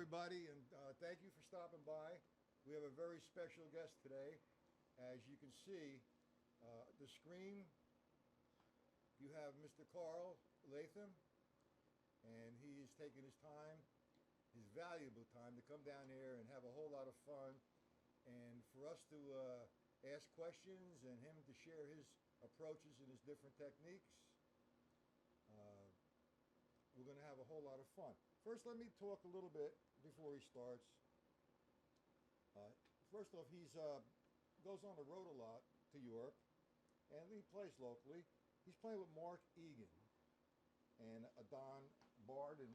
everybody, and thank you for stopping by. We have a very special guest today. As you can see, the screen, you have Mr. Karl Latham, and he is taking his time, his valuable time, to come down here and have a whole lot of fun, and for us to ask questions and him to share his approaches and his different techniques. We're going to have a whole lot of fun. First, let me talk a little bit before he starts. First off, he's goes on the road a lot to Europe, and he plays locally. He's playing with Mark Egan and Don Barden,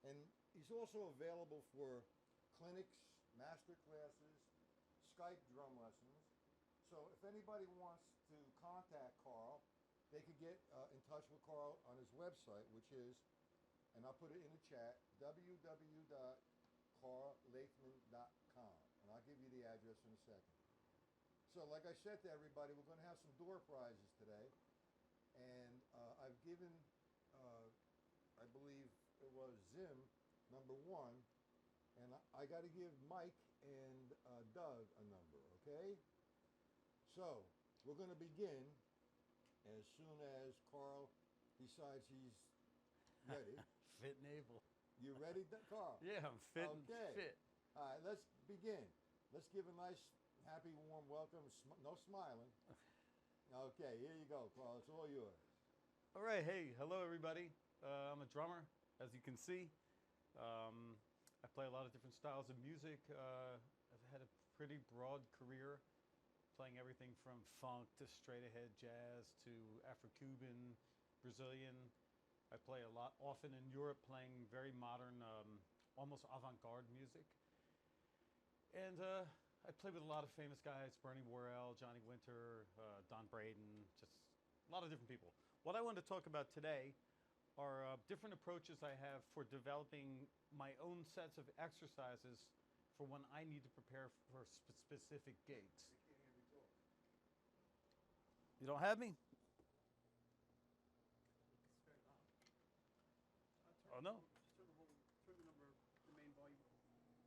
and he's also available for clinics, master classes, Skype drum lessons. So if anybody wants to contact Karl, they could get in touch with Karl on his website, which is, and I'll put it in the chat, www.karllatham.com. And I'll give you the address in a second. So like I said to everybody, we're going to have some door prizes today. And I've given, I believe it was Zim, number 1. And I got to give Mike and Doug a number, okay? So we're going to begin as soon as Karl decides he's ready. Fit and able. You ready, Karl? Yeah, I'm fit and fit. All right, let's begin. Let's give a nice, happy, warm welcome. No smiling. Okay, here you go, Karl. It's all yours. All right, hey, hello everybody. I'm a drummer, as you can see. I play a lot of different styles of music. I've had a pretty broad career, playing everything from funk to straight ahead jazz to Afro-Cuban, Brazilian. I play a lot, often in Europe, playing very modern, almost avant-garde music. And I play with a lot of famous guys, Bernie Worrell, Johnny Winter, Don Braden, just a lot of different people. What I want to talk about today are different approaches I have for developing my own sets of exercises for when I need to prepare for specific gigs. You don't have me? Oh no. Turn the number, the main volume.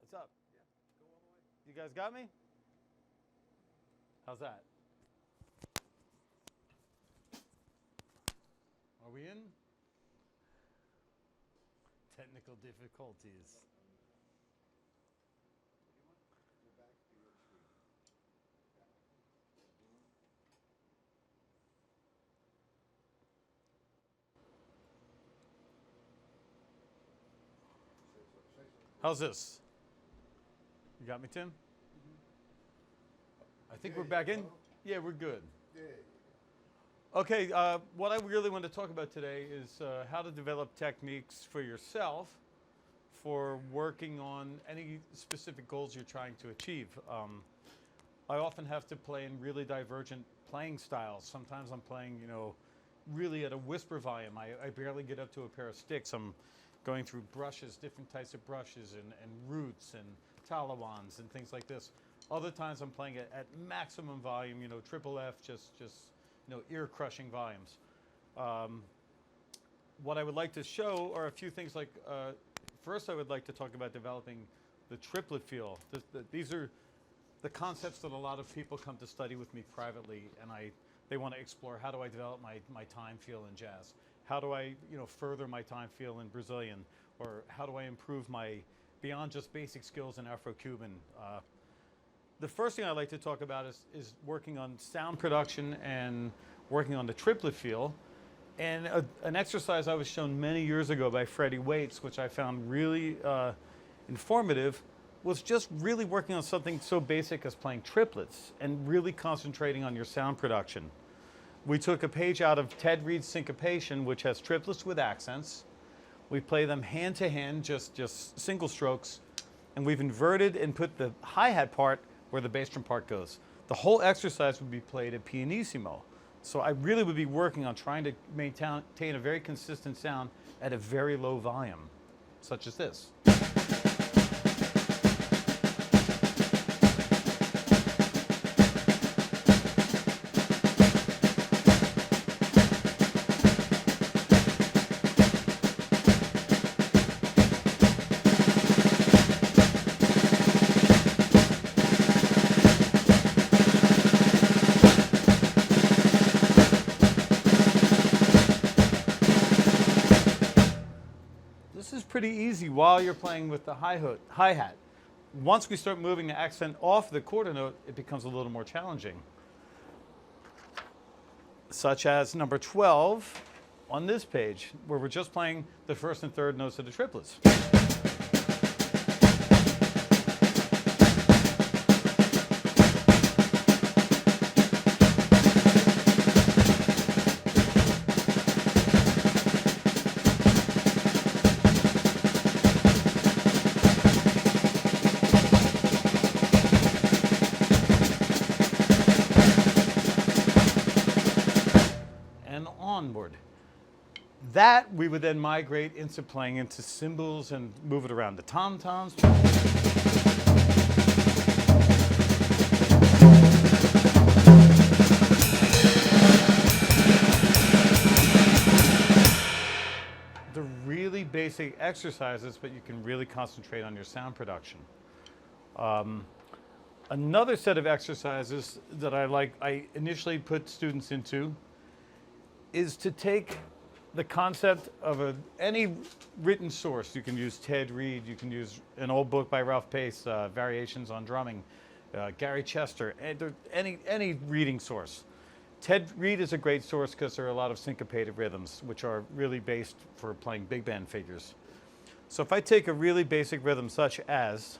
What's up? Yeah, go all the way. You guys got me? How's that? Are we in? Technical difficulties. How's this? You got me, Tim? I think we're back in. Yeah, we're good. Okay, what I really want to talk about today is how to develop techniques for yourself for working on any specific goals you're trying to achieve. I often have to play in really divergent playing styles. Sometimes I'm playing, really at a whisper volume. I barely get up to a pair of sticks. I'm going through brushes, different types of brushes and roots and talawans and things like this. Other times I'm playing it at maximum volume, triple F, just ear-crushing volumes. What I would like to show are a few things like, first I would like to talk about developing the triplet feel. These are the concepts that a lot of people come to study with me privately, and they want to explore, how do I develop my time feel in jazz? How do I further my time feel in Brazilian? Or how do I improve my, beyond just basic skills in Afro-Cuban? The first thing I'd like to talk about is working on sound production and working on the triplet feel. And an exercise I was shown many years ago by Freddie Waits, which I found really informative, was just really working on something so basic as playing triplets and really concentrating on your sound production. We took a page out of Ted Reed's Syncopation, which has triplets with accents. We play them hand to hand, just single strokes, and we've inverted and put the hi-hat part where the bass drum part goes. The whole exercise would be played at pianissimo. So I really would be working on trying to maintain a very consistent sound at a very low volume, such as this. pretty easy while you're playing with the hi-hat. Once we start moving the accent off the quarter note, it becomes a little more challenging. Such as number 12 on this page, where we're just playing the first and third notes of the triplets. Onward. That we would then migrate into playing into cymbals and move it around the tom-toms. They're really basic exercises, but you can really concentrate on your sound production. Another set of exercises that I initially put students into is to take the concept of any written source. You can use Ted Reed, you can use an old book by Ralph Pace, Variations on Drumming, Gary Chester, any reading source. Ted Reed is a great source because there are a lot of syncopated rhythms, which are really based for playing big band figures. So if I take a really basic rhythm such as,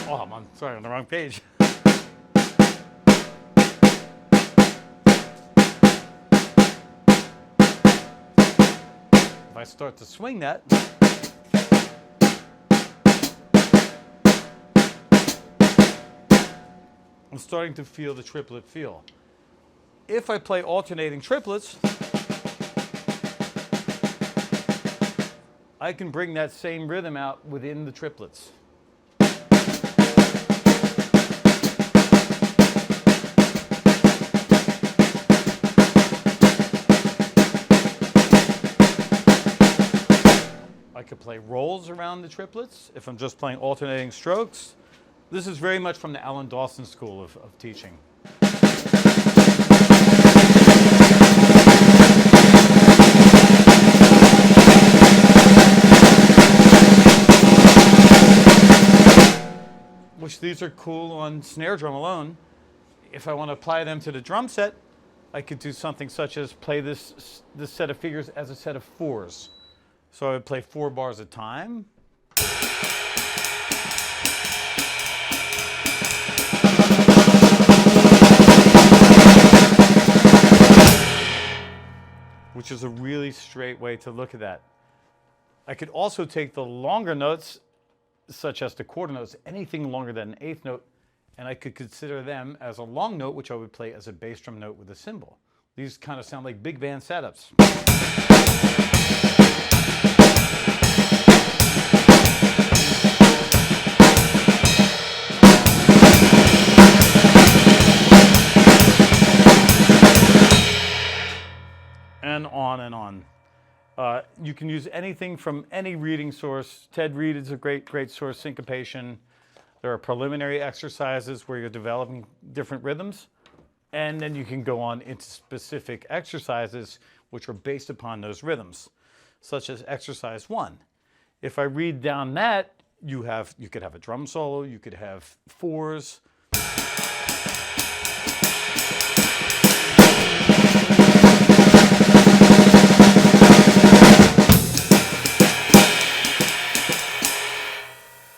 oh, sorry, on the wrong page. If I start to swing that, I'm starting to feel the triplet feel. If I play alternating triplets, I can bring that same rhythm out within the triplets. I could play rolls around the triplets if I'm just playing alternating strokes. This is very much from the Alan Dawson school of teaching. Which these are cool on snare drum alone. If I want to apply them to the drum set, I could do something such as play this set of figures as a set of fours. So I would play 4 bars at a time. Which is a really straight way to look at that. I could also take the longer notes, such as the quarter notes, anything longer than an eighth note, and I could consider them as a long note, which I would play as a bass drum note with a cymbal. These kind of sound like big band setups. And on and on. You can use anything from any reading source. Ted Reed is a great source, syncopation. There are preliminary exercises where you're developing different rhythms. And then you can go on into specific exercises which are based upon those rhythms, such as exercise 1. If I read down that, you could have a drum solo, you could have fours.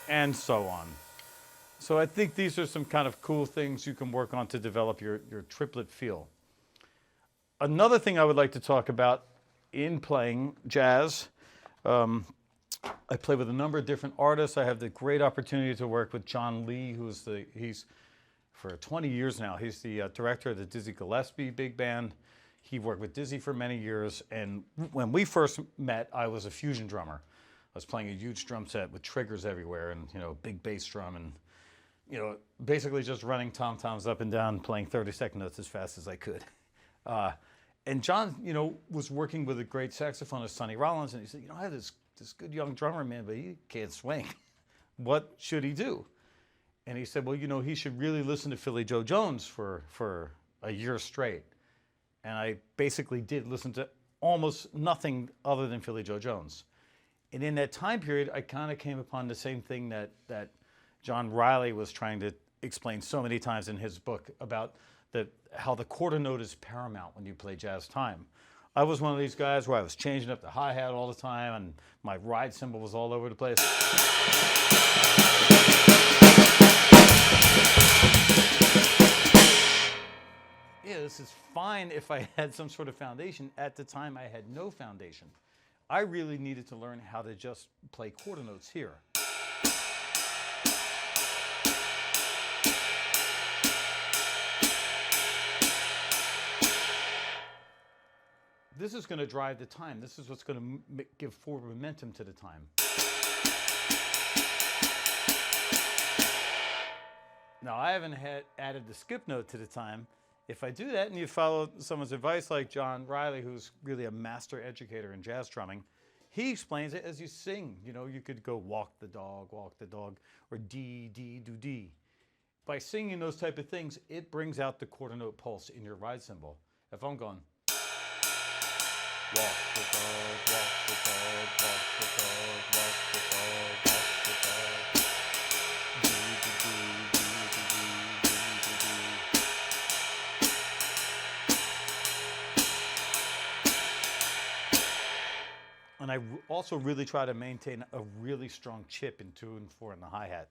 And so on. So I think these are some kind of cool things you can work on to develop your triplet feel. Another thing I would like to talk about in playing jazz, I play with a number of different artists. I have the great opportunity to work with John Lee, he's for 20 years now, he's the director of the Dizzy Gillespie Big Band. He worked with Dizzy for many years, and when we first met, I was a fusion drummer. I was playing a huge drum set with triggers everywhere and, big bass drum and, basically just running tom-toms up and down, playing 30-second notes as fast as I could. And John, was working with a great saxophonist, Sonny Rollins, and he said, I have this good young drummer, man, but he can't swing. What should he do? And he said, well, he should really listen to Philly Joe Jones for a year straight. And I basically did listen to almost nothing other than Philly Joe Jones. And in that time period, I kind of came upon the same thing that John Riley was trying to explain so many times in his book about how the quarter note is paramount when you play jazz time. I was one of these guys where I was changing up the hi-hat all the time and my ride cymbal was all over the place. Yeah, this is fine if I had some sort of foundation. At the time, I had no foundation. I really needed to learn how to just play quarter notes here. This is going to drive the time. This is what's going to give forward momentum to the time. Now, I haven't added the skip note to the time. If I do that and you follow someone's advice like John Riley, who's really a master educator in jazz drumming, he explains it as you sing. You know, you could go walk the dog, or D, D, do D. By singing those type of things, it brings out the quarter note pulse in your ride cymbal. If I'm going, walk the dog, walk the dog, walk the dog, walk the dog, walk the dog. Do, do, do, do, do, do, do, do, do. And I also really try to maintain a really strong chip in 2 and 4 in the hi-hat.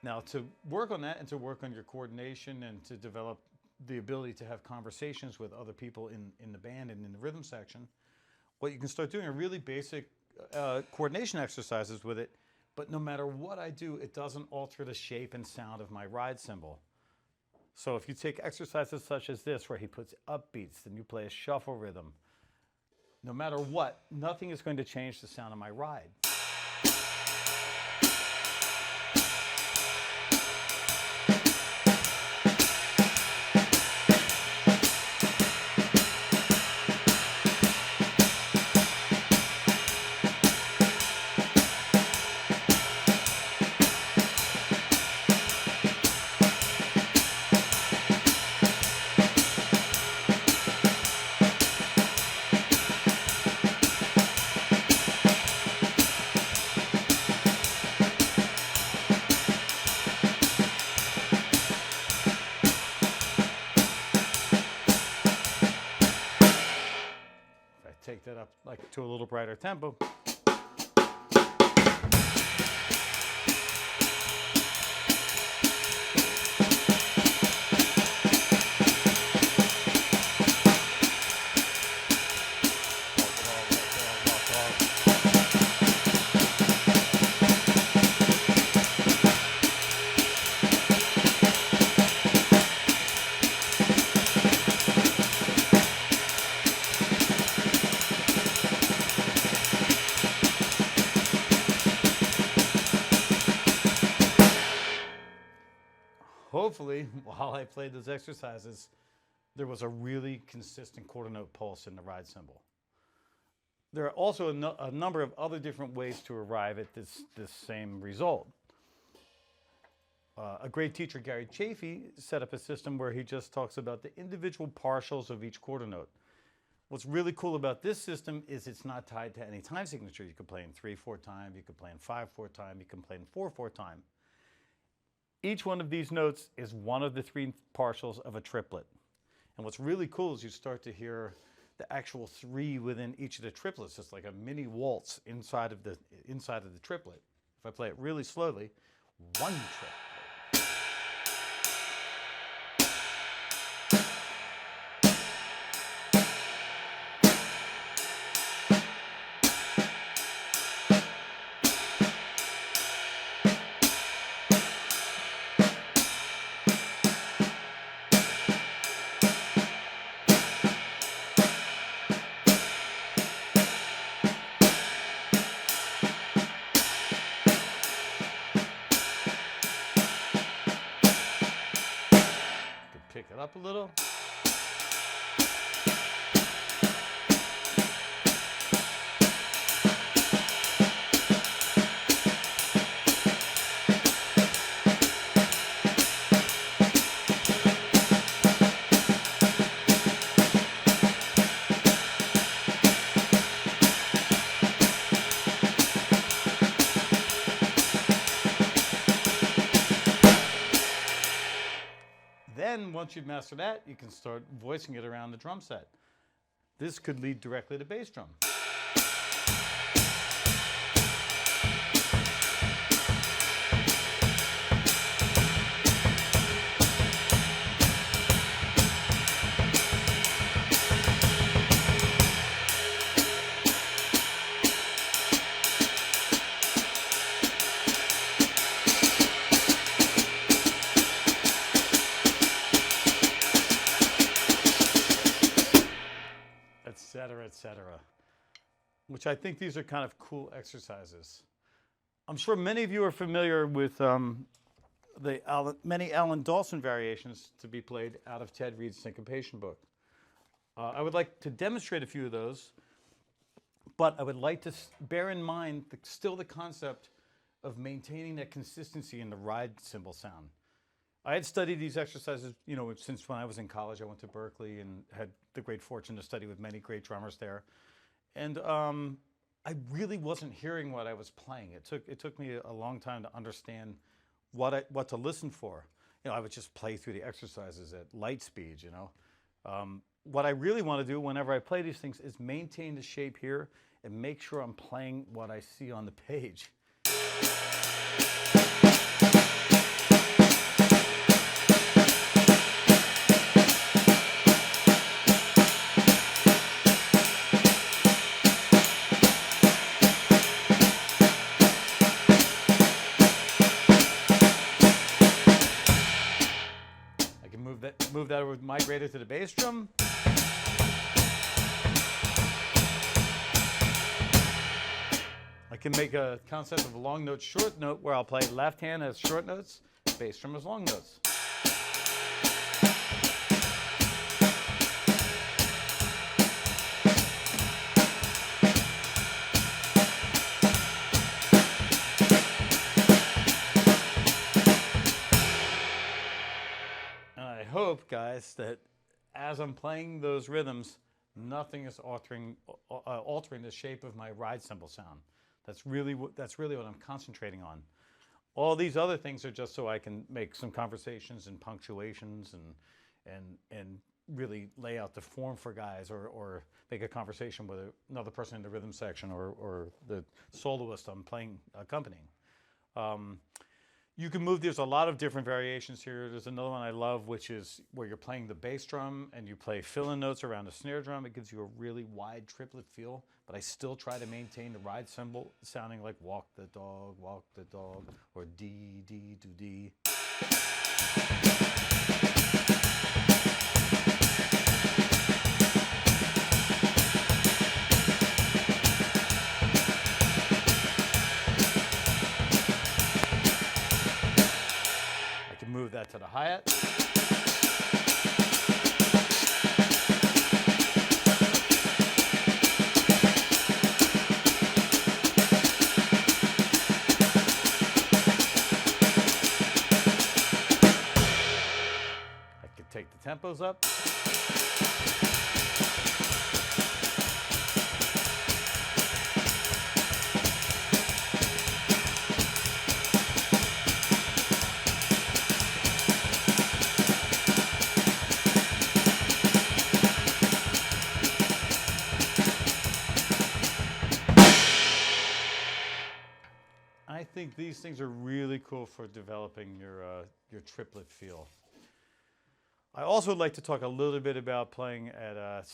Now, to work on that and to work on your coordination and to develop the ability to have conversations with other people in the band and in the rhythm section, what you can start doing are really basic coordination exercises with it. But no matter what I do, it doesn't alter the shape and sound of my ride cymbal. So if you take exercises such as this, where he puts upbeats, then you play a shuffle rhythm, no matter what, nothing is going to change the sound of my ride. Take that up like to a little brighter tempo. Hopefully, while I played those exercises, there was a really consistent quarter note pulse in the ride cymbal. There are also a number of other different ways to arrive at this same result. A great teacher, Gary Chafee, set up a system where he just talks about the individual partials of each quarter note. What's really cool about this system is it's not tied to any time signature. You could play in 3/4 time, you could play in 5/4 time, you can play in 4/4 time. Each one of these notes is one of the 3 partials of a triplet. And what's really cool is you start to hear the actual 3 within each of the triplets. It's like a mini waltz inside of the triplet. If I play it really slowly, 1 triplet. Pick it up a little. once you've mastered that, you can start voicing it around the drum set. This could lead directly to bass drum. Etc. Which I think these are kind of cool exercises. I'm sure many of you are familiar with many Alan Dawson variations to be played out of Ted Reed's syncopation book. I would like to demonstrate a few of those, but I would like to bear in mind still the concept of maintaining that consistency in the ride cymbal sound. I had studied these exercises, since when I was in college. I went to Berkeley and had the great fortune to study with many great drummers there. And I really wasn't hearing what I was playing. It took me a long time to understand what to listen for. I would just play through the exercises at light speed, What I really want to do whenever I play these things is maintain the shape here and make sure I'm playing what I see on the page. Move that over, migrated to the bass drum. I can make a concept of a long note, short note, where I'll play left hand as short notes, bass drum as long notes. Hope, guys, that as I'm playing those rhythms, nothing is altering the shape of my ride cymbal sound. That's really what I'm concentrating on. All these other things are just so I can make some conversations and punctuations and really lay out the form for guys, or make a conversation with another person in the rhythm section or the soloist I'm playing accompanying. You can move, there's a lot of different variations here. There's another one I love, which is where you're playing the bass drum and you play fill-in notes around the snare drum. It gives you a really wide triplet feel, but I still try to maintain the ride cymbal sounding like walk the dog, or D, D, do, D. Move that to the hi-hat. I could take the tempos up. I think these things are really cool for developing your triplet feel. I also would like to talk a little bit about playing at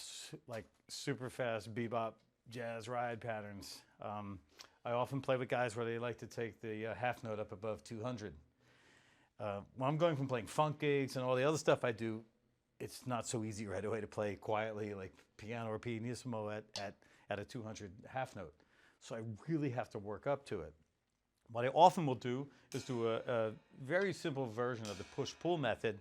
like super fast bebop jazz ride patterns. I often play with guys where they like to take the half note up above 200. When I'm going from playing funk gigs and all the other stuff I do, it's not so easy right away to play quietly like piano or pianissimo at a 200 half note. So I really have to work up to it. What I often will do is do a very simple version of the push-pull method.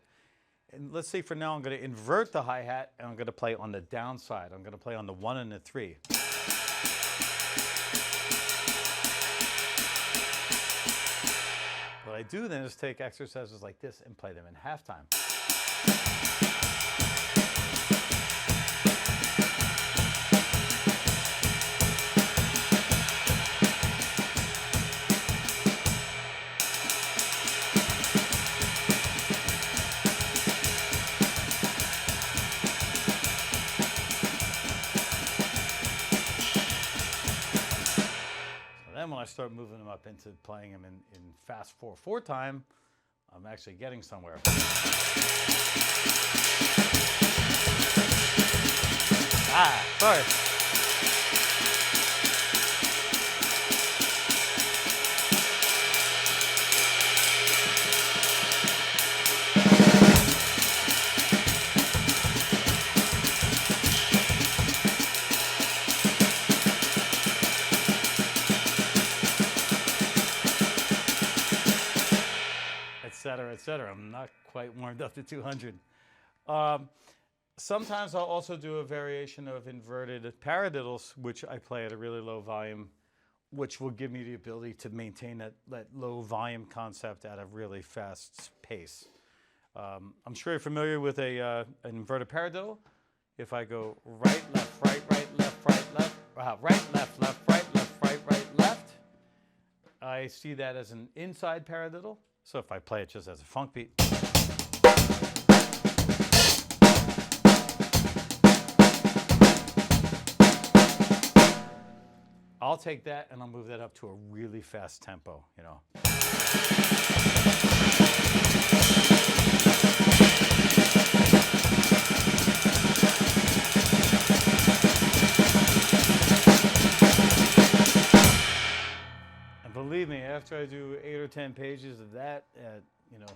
And let's say for now I'm going to invert the hi-hat and I'm going to play on the downside. I'm going to play on the 1 and the 3. What I do then is take exercises like this and play them in halftime. I start moving them up into playing them in fast 4/4 time, I'm actually getting somewhere. Sorry. Et cetera. I'm not quite warmed up to 200. Sometimes I'll also do a variation of inverted paradiddles, which I play at a really low volume, which will give me the ability to maintain that low volume concept at a really fast pace. I'm sure you're familiar with an inverted paradiddle. If I go right, left, right, left, right, left, right, left, right, left, I see that as an inside paradiddle. So if I play it just as a funk beat. I'll take that and I'll move that up to a really fast tempo, you know. And believe me, after I do 8 or 10 pages of that at, you know,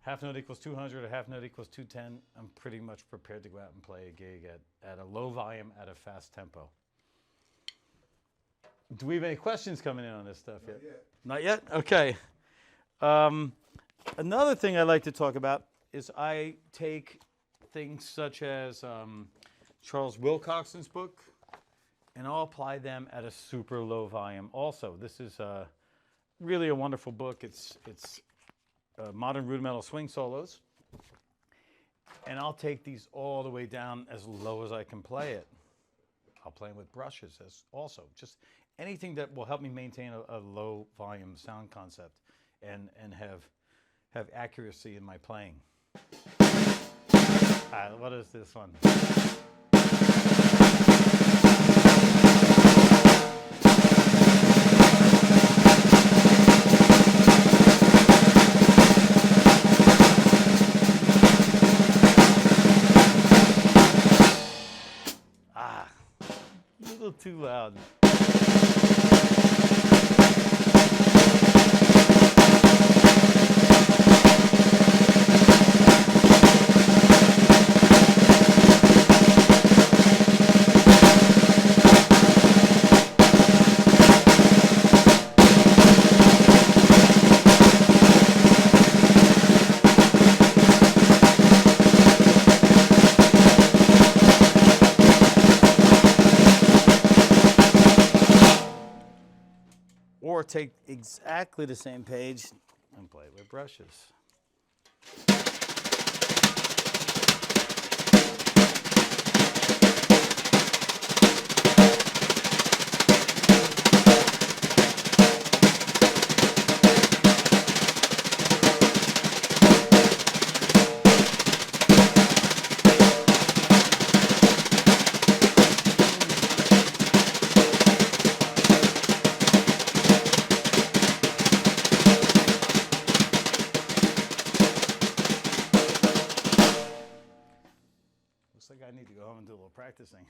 half note equals 200 or half note equals 210, I'm pretty much prepared to go out and play a gig at a low volume at a fast tempo. Do we have any questions coming in on this stuff yet? Not yet? Okay. Another thing I like to talk about is I take things such as Charles Wilcoxon's book, and I'll apply them at a super low volume also. This is really a wonderful book. It's Modern Rudimental Swing Solos. And I'll take these all the way down as low as I can play it. I'll play them with brushes as also. Just anything that will help me maintain a low volume sound concept and have accuracy in my playing. What is this one? A little too loud. Or take exactly the same page and play it with brushes. I need to go home and do a little practicing.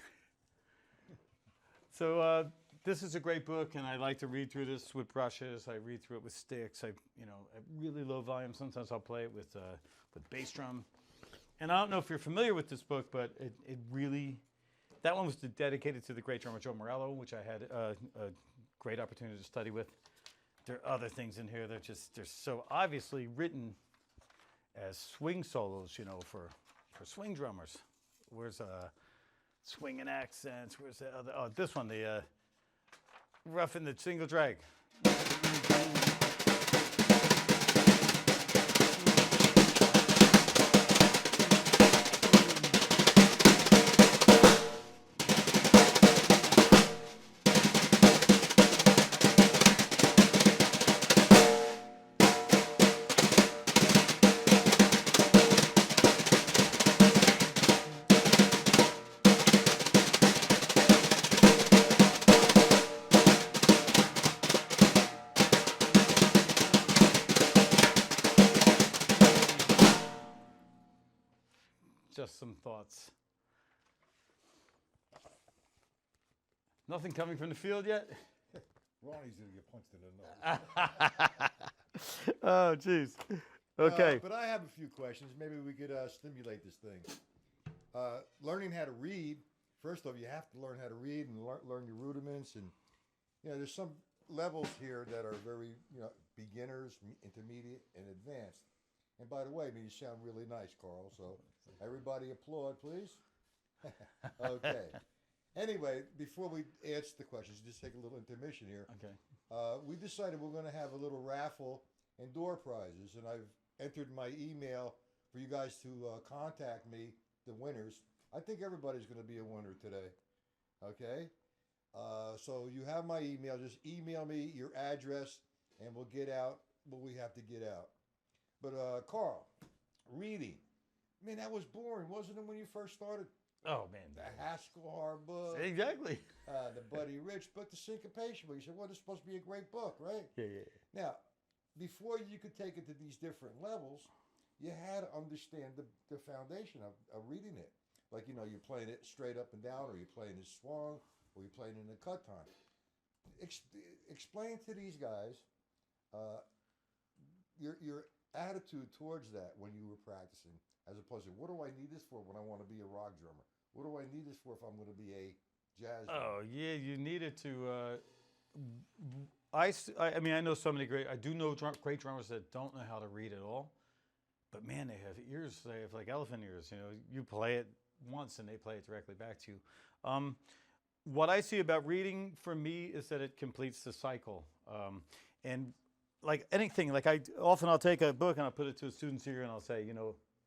So this is a great book, and I like to read through this with brushes. I read through it with sticks. At really low volume. Sometimes I'll play it with bass drum. And I don't know if you're familiar with this book, but it really, that one was dedicated to the great drummer Joe Morello, which I had a great opportunity to study with. There are other things in here. They're so obviously written as swing solos, you know, for swing drummers. Where's swinging accents? Where's the other? Oh, this one, the roughing the single drag. just some thoughts. Nothing coming from the field yet? Ronnie's going to get punched in the nose. Oh, jeez. Okay. But I have a few questions. Maybe we could stimulate this thing. Learning how to read. First off, you have to learn how to read and learn your rudiments. And, there's some levels here that are very, beginners, intermediate, and advanced. And by the way, you sound really nice, Karl. So everybody applaud, please. Okay. Anyway, before we answer the questions, just take a little intermission here. Okay. We decided we're going to have a little raffle and door prizes, and I've entered my email for you guys to contact me, the winners. I think everybody's going to be a winner today. Okay? So you have my email. Just email me your address, and we'll get out what we have to get out. But Karl, reading. Man, that was boring, wasn't it, when you first started? Oh, man. The Haskell book. Exactly. The Buddy Rich book, the Syncopation book. You said, well, this is supposed to be a great book, right? Yeah. Now, before you could take it to these different levels, you had to understand the foundation of reading it. Like, you're playing it straight up and down, or you're playing it swung, or you're playing it in a cut time. Explain to these guys your attitude towards that when you were practicing, as opposed to, what do I need this for when I want to be a rock drummer? What do I need this for if I'm going to be a jazz drummer? Oh, yeah, you needed to. I mean, I know so many I do know great drummers that don't know how to read at all. But man, they have ears. They have like elephant ears. You play it once and they play it directly back to you. What I see about reading for me is that it completes the cycle. And like anything, like I'll take a book and I'll put it to a student's ear and I'll say,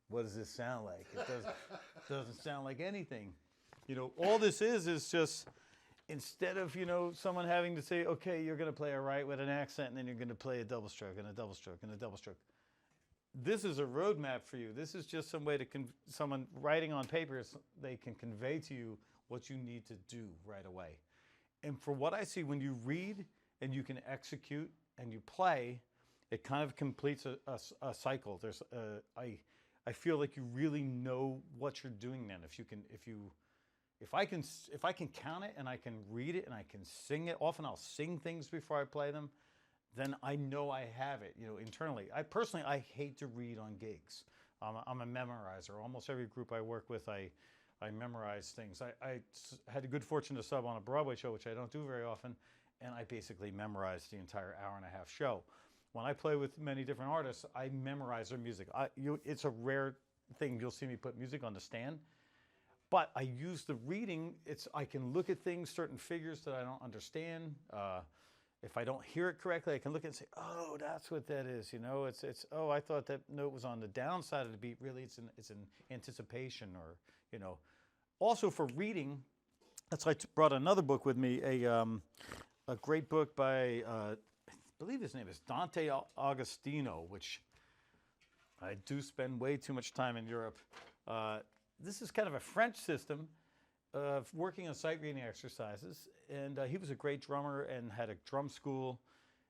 what does this sound like? It doesn't sound like anything. All this is just, instead of, someone having to say, okay, you're going to play a right with an accent and then you're going to play a double stroke and a double stroke and a double stroke. This is a roadmap for you. This is just some way to someone writing on paper, they can convey to you what you need to do right away. And for what I see, when you read and you can execute and you play, it kind of completes a cycle. I feel like you really know what you're doing then. If I can count it and I can read it and I can sing it, often I'll sing things before I play them, then I know I have it, internally. I hate to read on gigs. I'm a memorizer. Almost every group I work with, I memorize things. I had the good fortune to sub on a Broadway show, which I don't do very often, and I basically memorized the entire hour-and-a-half show. When I play with many different artists, I memorize their music. It's a rare thing you'll see me put music on the stand, but I use the reading. I can look at things, certain figures that I don't understand. If I don't hear it correctly, I can look at it and say, oh, that's what that is. Oh, I thought that note was on the downside of the beat. Really, it's an anticipation, or, Also for reading, that's why I brought another book with me, a great book by, I believe his name is Dante Agostino, which I do spend way too much time in Europe. This is kind of a French system of working on sight reading exercises, and he was a great drummer and had a drum school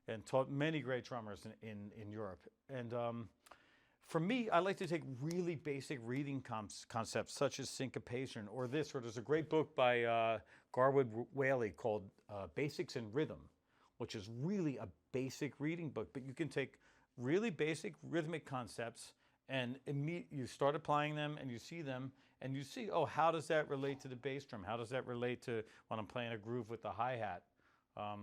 and taught many great drummers in Europe. And for me, I like to take really basic reading concepts such as syncopation or there's a great book by Garwood Whaley called Basics in Rhythm, which is really a basic reading book, but you can take really basic rhythmic concepts and you start applying them and you see them and you see, oh, how does that relate to the bass drum? How does that relate to when I'm playing a groove with the hi-hat? I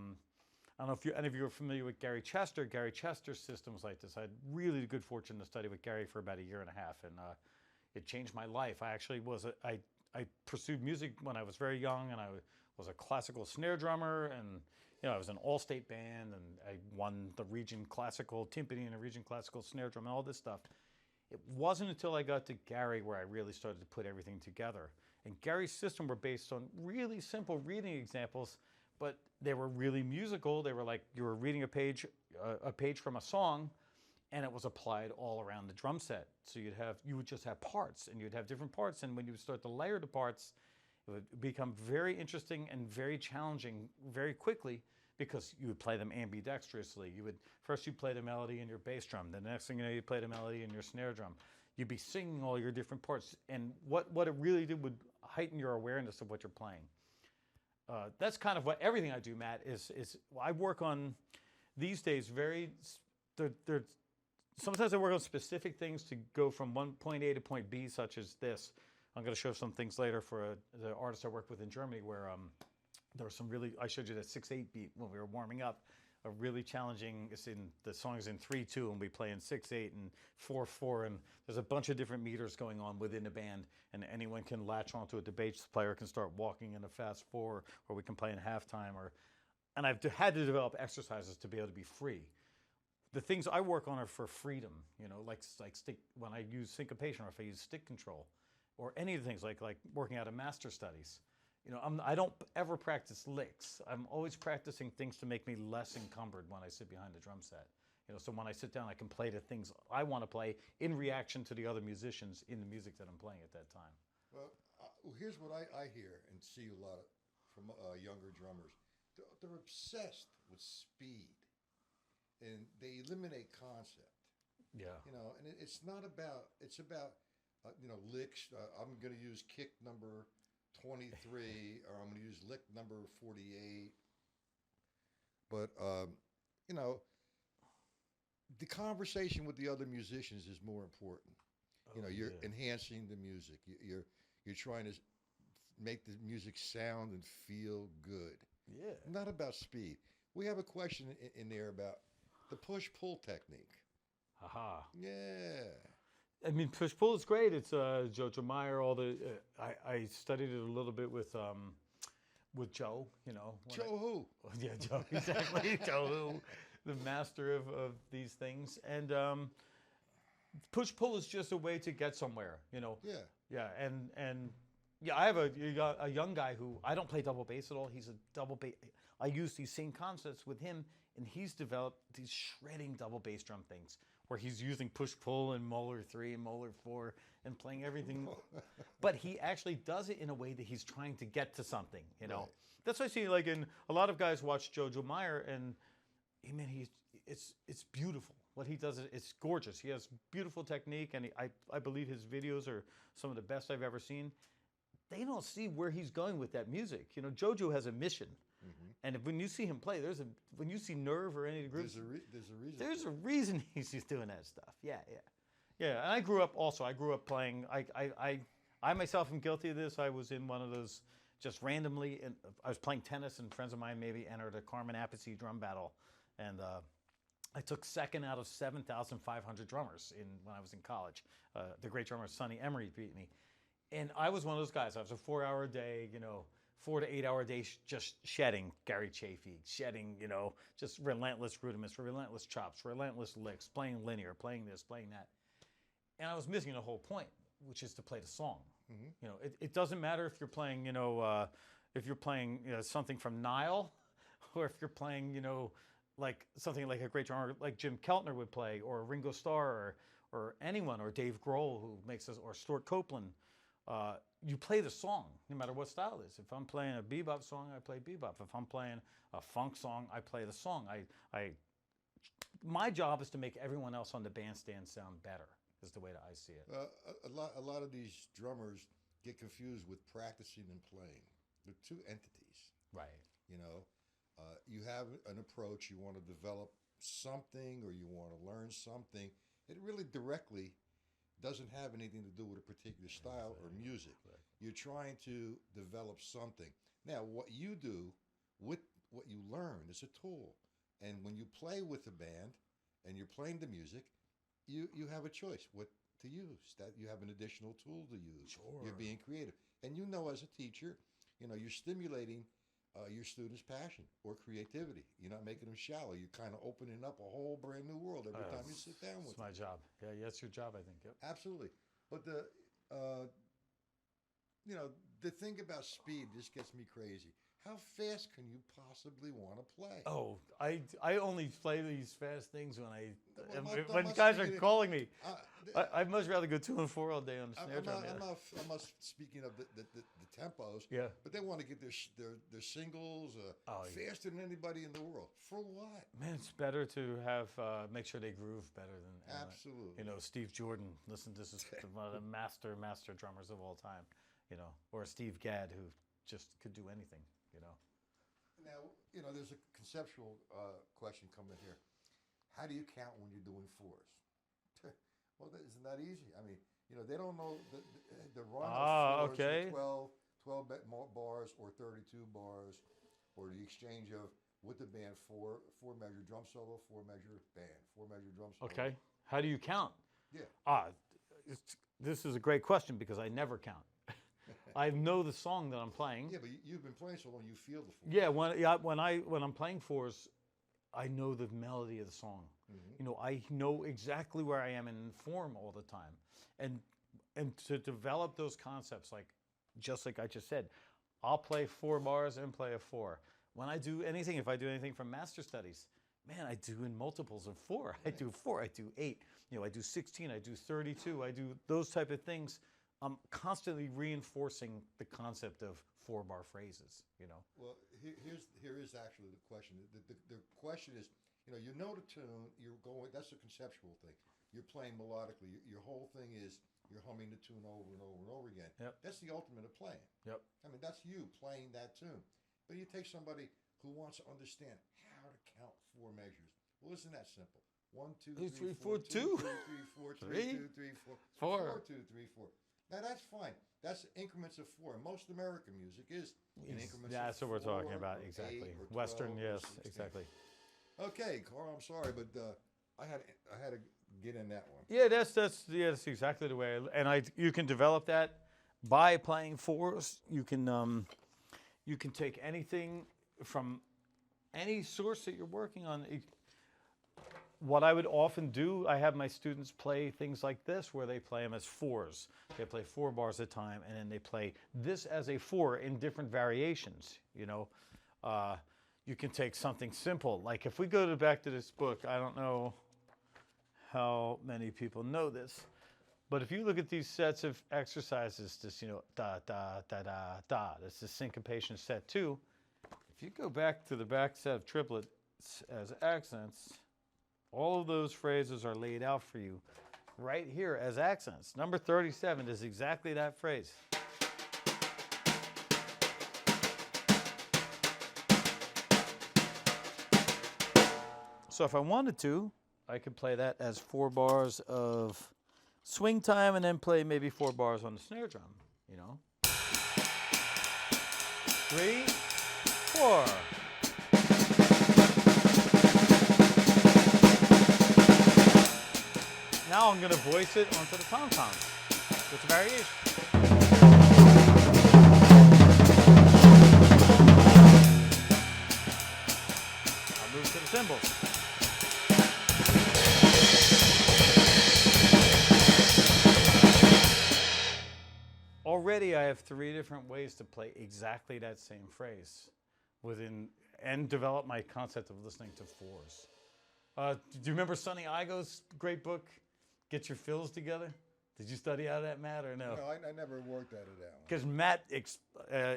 don't know if any of you are familiar with Gary Chester. Gary Chester's systems like this. I had really the good fortune to study with Gary for about a year and a half, and it changed my life. I actually I pursued music when I was very young, and I was a classical snare drummer, and I was in an all-state band, and I won the region classical timpani and the region classical snare drum and all this stuff. It wasn't until I got to Gary where I really started to put everything together. And Gary's system were based on really simple reading examples, but they were really musical. They were like you were reading a page from a song, and it was applied all around the drum set. So you would just have parts, and you'd have different parts, and when you would start to layer the parts, it would become very interesting and very challenging very quickly, because you would play them ambidextrously. First you play the melody in your bass drum. The next thing you know, you play the melody in your snare drum. you'd be singing all your different parts. And what it really did would heighten your awareness of what you're playing. That's kind of what everything I do, Matt, is I work on these days sometimes I work on specific things to go from point A to point B, such as this. I'm going to show some things later for the artist I work with in Germany where there was some really, I showed you that 6/8 beat when we were warming up, a really challenging, the song is in 3/2 and we play in 6/8 and 4/4, and there's a bunch of different meters going on within the band, and anyone can latch onto it. The bass player can start walking in a fast 4, or we can play in halftime, and I've had to develop exercises to be able to be free. The things I work on are for freedom, like stick, when I use syncopation or if I use stick control, or any of the things like working out of master studies. I don't ever practice licks. I'm always practicing things to make me less encumbered when I sit behind the drum set. So when I sit down, I can play the things I want to play in reaction to the other musicians in the music that I'm playing at that time. Well, here's what I hear and see a lot from younger drummers. They're obsessed with speed, and they eliminate concept. Yeah. And it's not about, it's about, licks. I'm going to use kick number 23, or I'm going to use lick number 48. But, the conversation with the other musicians is more important. You're enhancing the music. You're trying to make the music sound and feel good. Yeah. Not about speed. We have a question in there about the push-pull technique. Haha. Yeah. I mean, push-pull is great. It's Jojo Meyer. I studied it a little bit with Joe. Joe who? Yeah, Joe. Exactly. Joe who, the master of these things. And push-pull is just a way to get somewhere. Yeah. Yeah, and yeah, I have a young guy who I don't play double bass at all. He's a double bass. I use these same concepts with him, and he's developed these shredding double bass drum things where he's using push-pull and Molar 3 and Molar 4 and playing everything. But he actually does it in a way that he's trying to get to something, Right. That's why I see, like, in a lot of guys watch Jojo Meyer, and it's beautiful. What he does, it's gorgeous. He has beautiful technique, and I believe his videos are some of the best I've ever seen. They don't see where he's going with that music. Jojo has a mission. Mm-hmm. And when you see him play, when you see Nerve or any of the groups, there's a reason. There's a reason he's doing that stuff. Yeah. And I grew up playing. I myself am guilty of this. I was in one of those just randomly, and I was playing tennis, and friends of mine maybe entered a Carmen Appice drum battle, and I took second out of 7,500 drummers when I was in college. The great drummer Sonny Emery beat me, and I was one of those guys. I was a 4-hour day, 4 to 8 hour day just shedding Gary Chafee, shedding, just relentless rudiments, relentless chops, relentless licks, playing linear, playing this, playing that. And I was missing the whole point, which is to play the song. Mm-hmm. It doesn't matter if you're playing, something from Nile, or if you're playing, like something like a great drummer like Jim Keltner would play, or Ringo Starr, or anyone, or Dave Grohl who makes us, or Stuart Copeland. You play the song, no matter what style it is. If I'm playing a bebop song, I play bebop. If I'm playing a funk song, I play the song. My job is to make everyone else on the bandstand sound better, is the way that I see it. A lot of these drummers get confused with practicing and playing. They're two entities. Right. You have an approach, you want to develop something, or you want to learn something. It really directly doesn't have anything to do with a particular style or music. Right. You're trying to develop something. Now, what you do with what you learn is a tool. And when you play with the band and you're playing the music, you have a choice what to use. That you have an additional tool to use. Sure. You're being creative. And as a teacher, you're stimulating your students' passion or creativity. You're not making them shallow. You're kind of opening up a whole brand new world every time you sit down with them. It's my job. Yeah, that's your job, I think. Yep. Absolutely. But the thing about speed just gets me crazy. how fast can you possibly want to play? Oh, I only play these fast things when I'm not- I'm when not guys are speaking- calling me. Uh, I'd much rather go 2 and 4 all day on the snare drum. I'm not speaking of the tempos. Yeah. But they want to get their singles Oh, yeah. faster than anybody in the world. For what? Man, it's better to have make sure they groove better than Absolutely. you know, Steve Jordan. Listen, this is one of the master drummers of all time. You know, or Steve Gadd, who just could do anything. You know. Now, you know, there's a conceptual question coming here. How do you count when you're doing fours? Well, isn't that easy? I mean, you know, they don't know the run of fours okay. with 12 bars or 32 bars, or the exchange of with the band four measure drum solo, 4 measure band, 4 measure drum solo. Okay. How do you count? Yeah. This is a great question because I never count. I know the song that I'm playing. Yeah, but you've been playing so long, you feel the fours. Yeah, when I'm playing fours, I know the melody of the song. Mm-hmm. You know, I know exactly where I am in form all the time, and to develop those concepts, just like I just said, I'll play 4 bars and play a 4. When I do anything, if I do anything from master studies, man, I do in multiples of 4. I do 4, I do 8. You know, I do 16, I do 32, I do those type of things. I'm constantly reinforcing the concept of 4-bar phrases, you know. Well, here is actually the question. The question is, you know the tune, you're going, that's a conceptual thing. You're playing melodically. Your whole thing is you're humming the tune over and over and over again. Yep. That's the ultimate of playing. Yep. I mean, that's you playing that tune. But you take somebody who wants to understand how to count 4 measures. Well, isn't that simple? 1, 2, 3, 4, 2, 3, 4, 3, 2, 3, 4, 4, 2, 3, 4. Now that's fine. That's increments of 4. Most American music is in increments of 4. That's what we're talking about, or exactly. 8 or 12 Western, or yes, 16. exactly. Okay, Carl, I'm sorry, but I had to get in that one. Yeah, that's exactly the way. You can develop that by playing 4s. You can take anything from any source that you're working on. What I would often do, I have my students play things like this, where they play them as 4s. They play 4 bars at a time, and then they play this as a 4 in different variations. You know, you can take something simple, like if we go back to this book. I don't know how many people know this, but if you look at these sets of exercises, this, you know, da da da da da. That's the syncopation set 2. If you go back to the back set of triplets as accents, all of those phrases are laid out for you right here as accents. Number 37 is exactly that phrase. So if I wanted to, I could play that as 4 bars of swing time and then play maybe 4 bars on the snare drum, you know. 3, 4. Now I'm going to voice it onto the tom-toms. It's a variation. I'll move to the cymbals. Already I have 3 different ways to play exactly that same phrase and develop my concept of listening to 4s. Do you remember Sonny Igo's great book, Get Your Fills Together? Did you study out of that, Matt, or no? No, I never worked out of that one. Because Matt,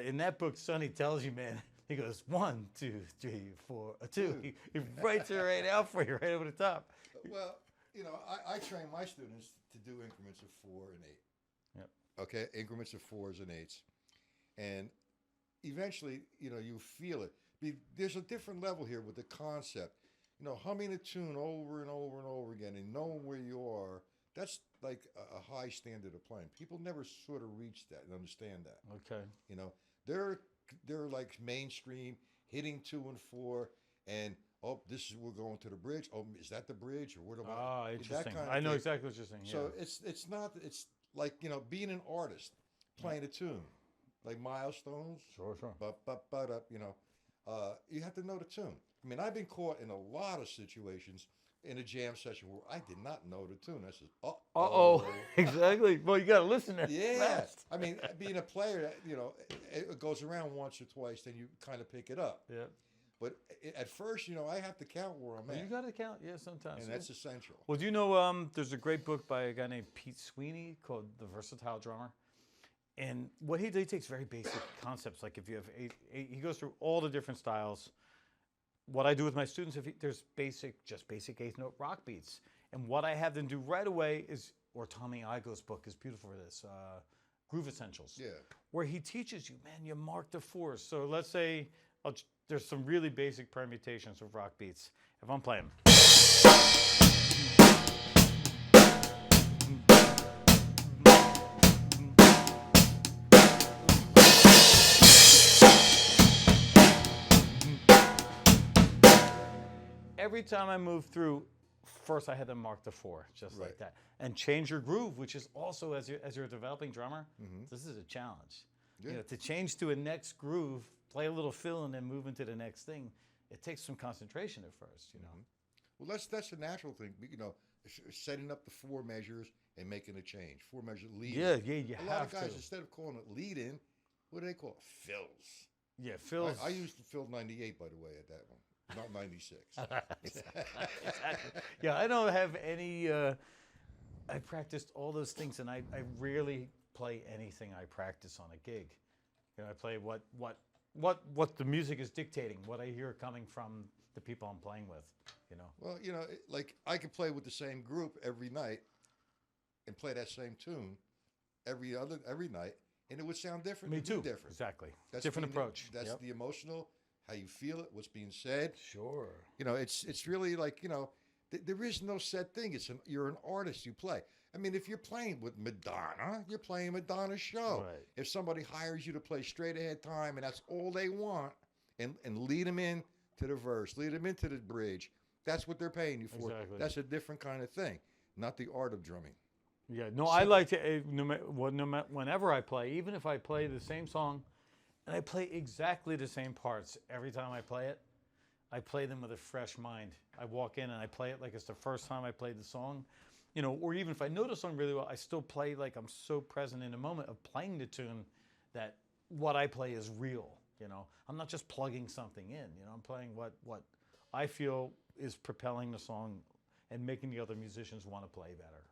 in that book, Sonny tells you, man, he goes 1, 2, 3, 4, 2. He writes it right out for you, right over the top. Well, you know, I train my students to do increments of 4 and 8. Yep. Okay, increments of 4s and 8s, and eventually, you know, you feel it. There's a different level here with the concept. You know, humming a tune over and over and over again and knowing where you are, that's like a high standard of playing. People never sort of reach that and understand that. Okay. You know, they're like mainstream, hitting 2 and 4, and we're going to the bridge. Oh, is that the bridge, or what am I? Ah, interesting. Kind of I know thing. exactly what you're saying. So yeah. it's like, you know, being an artist, playing a tune, like milestones. Sure. You know, you have to know the tune. I mean, I've been caught in a lot of situations in a jam session where I did not know the tune. I said, "Uh Uh-oh. oh." Exactly. Well, you got to listen to Yeah, fast. I mean, being a player, it goes around once or twice, then you kind of pick it up. Yeah. But at first, I have to count where I'm Well, at, you got to count. Yeah, sometimes. and that's essential. Well, do you know there's a great book by a guy named Pete Sweeney called The Versatile Drummer. And what he takes very basic concepts. Like if you have he goes through all the different styles. What I do with my students, there's just basic eighth note rock beats. And what I have them do right away is, or Tommy Igoe's book is beautiful for this, Groove Essentials. Yeah. Where he teaches you, man, you mark the fours. So let's say there's some really basic permutations of rock beats. If I'm playing. Every time I move through, first I had them mark the four, just like that. And change your groove, which is also, as you're a developing drummer, this is a challenge. Yeah. To change to a next groove, play a little fill, and then move into the next thing, it takes some concentration at first, Well, that's a natural thing, setting up the four measures and making a change. Four measures lead. Yeah, you a lot of guys, instead of calling it lead in, what do they call it? Fills. Yeah, fills. I used to fill 98, by the way, at that one. Not 96. Exactly. Yeah, I don't have any. I practiced all those things, and I rarely play anything I practice on a gig. I play what the music is dictating, what I hear coming from the people I'm playing with. Well, like I could play with the same group every night, and play that same tune every night, and it would sound different. Me too. Different. Exactly. That's different approach. That's the emotional. How you feel it, what's being said. Sure. It's really like, there is no set thing. You're an artist, you play. I mean, if you're playing with Madonna, you're playing Madonna's show. Right. If somebody hires you to play straight ahead time and that's all they want, and lead them in to the verse, lead them into the bridge, that's what they're paying you for. Exactly. That's a different kind of thing, not the art of drumming. Yeah, no, I like to, whenever I play, even if I play the same song, and I play exactly the same parts every time I play it, I play them with a fresh mind. I walk in and I play it like it's the first time I played the song. Or even if I know the song really well, I still play like I'm so present in the moment of playing the tune that what I play is real. I'm not just plugging something in. I'm playing what I feel is propelling the song and making the other musicians want to play better,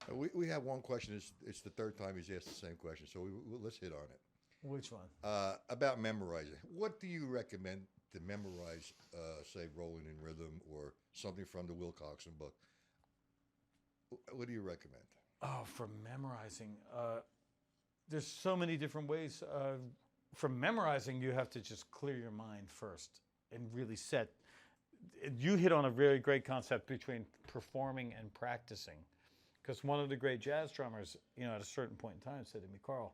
really. We have one question. It's the third time he's asked the same question, so let's hit on it. Which one? About memorizing. What do you recommend to memorize, say, Rolling in Rhythm or something from the Wilcoxon book? What do you recommend? Oh, for memorizing. There's so many different ways. For memorizing, you have to just clear your mind first and really set. You hit on a very great concept between performing and practicing. Because one of the great jazz drummers, at a certain point in time said to me, Karl,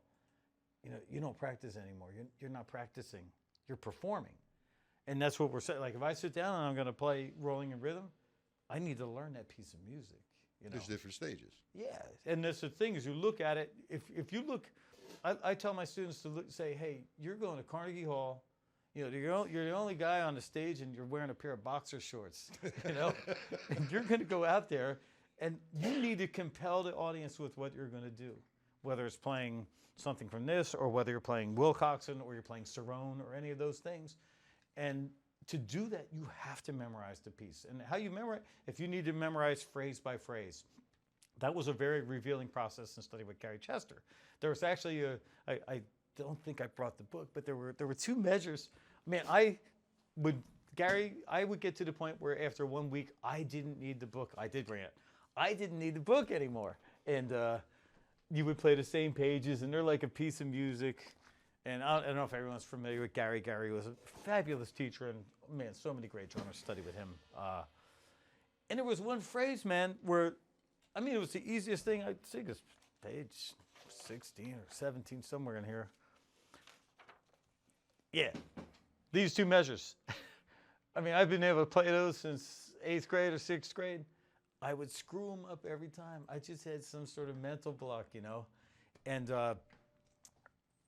you don't practice anymore. You're not practicing. You're performing. And that's what we're saying. Like if I sit down and I'm going to play Rolling in Rhythm, I need to learn that piece of music. There's different stages. Yeah. And that's the thing is you look at it. If you look, I tell my students to say, hey, you're going to Carnegie Hall. You're the only guy on the stage and you're wearing a pair of boxer shorts. And you're going to go out there and you need to compel the audience with what you're going to do. Whether it's playing something from this, or whether you're playing Wilcoxon, or you're playing Cerrone, or any of those things. And to do that, you have to memorize the piece. And how you memorize, if you need to memorize phrase by phrase, that was a very revealing process in studying with Gary Chester. There was actually I don't think I brought the book, but there were two measures. Man, I would get to the point where after 1 week, I didn't need the book. I did bring it. I didn't need the book anymore. And you would play the same pages, and they're like a piece of music. And I don't know if everyone's familiar with Gary. Gary was a fabulous teacher, and man, so many great drummers studied with him. And there was one phrase, man, where, it was the easiest thing. I think it's page 16 or 17, somewhere in here. Yeah, these two measures. I've been able to play those since 8th grade or 6th grade. I would screw them up every time. I just had some sort of mental block, And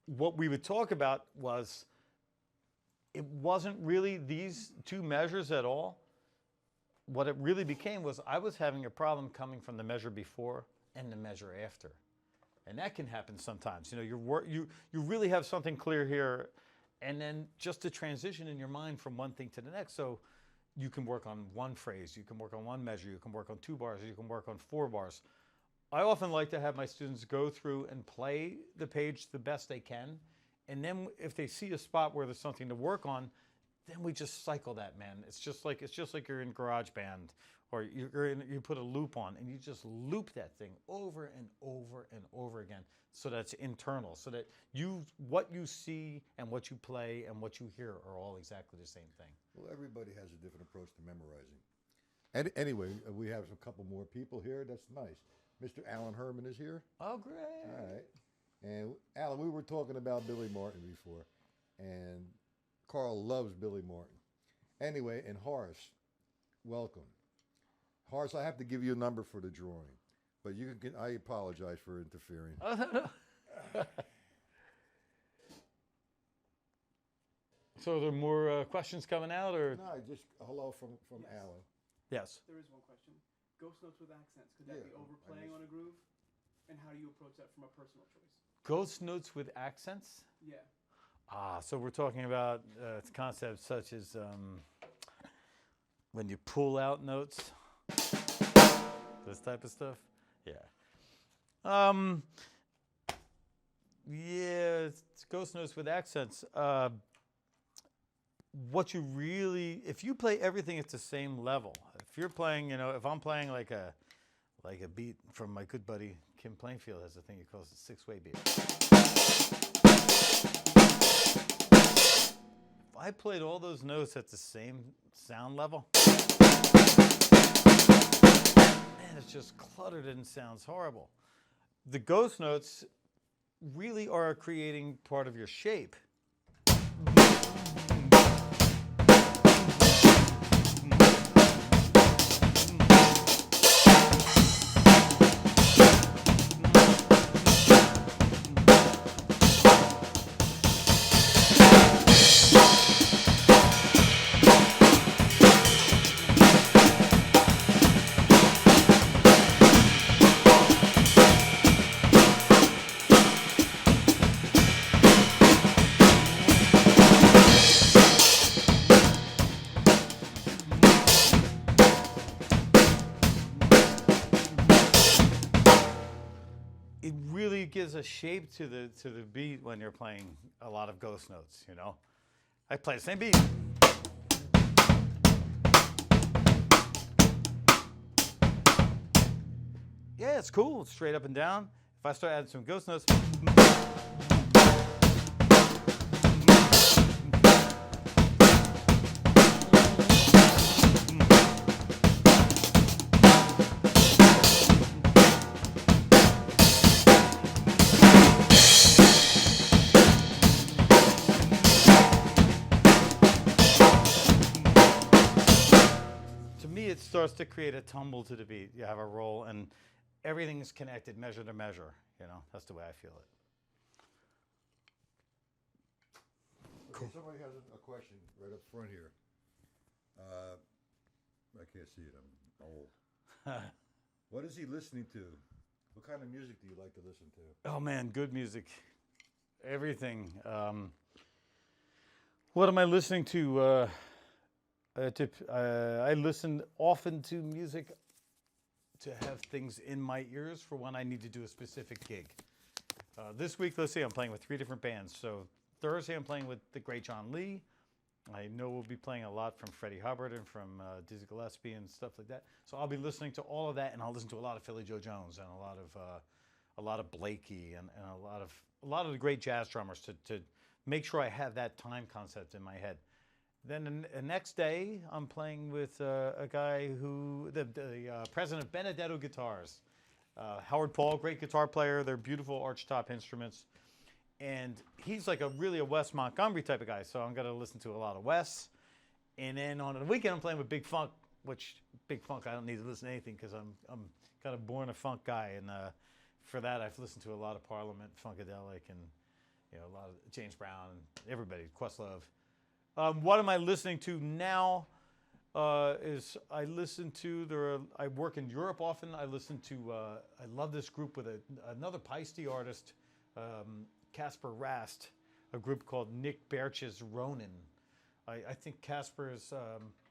what we would talk about was it wasn't really these two measures at all. what it really became was I was having a problem coming from the measure before and the measure after. And that can happen sometimes. You know, you really have something clear here, and then just to transition in your mind from one thing to the next. So you can work on one phrase, you can work on one measure, you can work on 2 bars, you can work on 4 bars. I often like to have my students go through and play the page the best they can. And then if they see a spot where there's something to work on, then we just cycle that, man. It's just like you're in GarageBand, or you put a loop on and you just loop that thing over and over and over again, so that's internal, so that what you see and what you play and what you hear are all exactly the same thing. Well, everybody has a different approach to memorizing. And anyway, we have a couple more people here. That's nice. Mr. Alan Herman is here. Oh, great. All right. And Alan, we were talking about Billy Martin before, and Karl loves Billy Martin. Anyway, and Horace, welcome. Horace, I have to give you a number for the drawing, but you can. I apologize for interfering. Oh, no. So are there more questions coming out, or? No, just hello from Yes. Alan. Yes. There is one question. Ghost notes with accents. Could that Yeah, be overplaying on a groove? And how do you approach that from a personal choice? Ghost notes with accents? Yeah. So we're talking about concepts such as when you pull out notes, this type of stuff. Yeah. Yeah, it's ghost notes with accents. What you really, if you play everything at the same level, if you're playing, you know, if I'm playing like a beat from my good buddy Kim Plainfield has a thing he calls the 6-way beat. If I played all those notes at the same sound level, man, it's just cluttered and sounds horrible. The ghost notes really are creating part of your shape. It really gives a shape to the beat when you're playing a lot of ghost notes, you know. I play the same beat. Yeah, it's cool. It's straight up and down. If I start adding some ghost notes, it starts to create a tumble to the beat. You have a roll, and everything is connected, measure to measure. You know, that's the way I feel it. Okay, somebody has a question right up front here. I can't see it. I'm old. What is he listening to? What kind of music do you like to listen to? Oh man, good music. Everything. What am I listening to? I listen often to music to have things in my ears for when I need to do a specific gig. This week, let's see, I'm playing with 3 different bands. So Thursday, I'm playing with the great John Lee. I know we'll be playing a lot from Freddie Hubbard and from Dizzy Gillespie and stuff like that. So I'll be listening to all of that, and I'll listen to a lot of Philly Joe Jones and a lot of Blakey and a lot of the great jazz drummers to make sure I have that time concept in my head. Then the next day, I'm playing with a guy who, the president of Benedetto Guitars, Howard Paul, great guitar player. They're beautiful archtop instruments. And he's like really a Wes Montgomery type of guy, so I'm going to listen to a lot of Wes. And then on the weekend, I'm playing with Big Funk, which Big Funk, I don't need to listen to anything because I'm kind of born a funk guy. And for that, I've listened to a lot of Parliament, Funkadelic, and a lot of James Brown, and everybody, Questlove. What am I listening to now? is I listen to, I work in Europe often. I listen to, I love this group with another Paiste artist, Casper Rast, a group called Nick Berch's Ronin. I think Casper is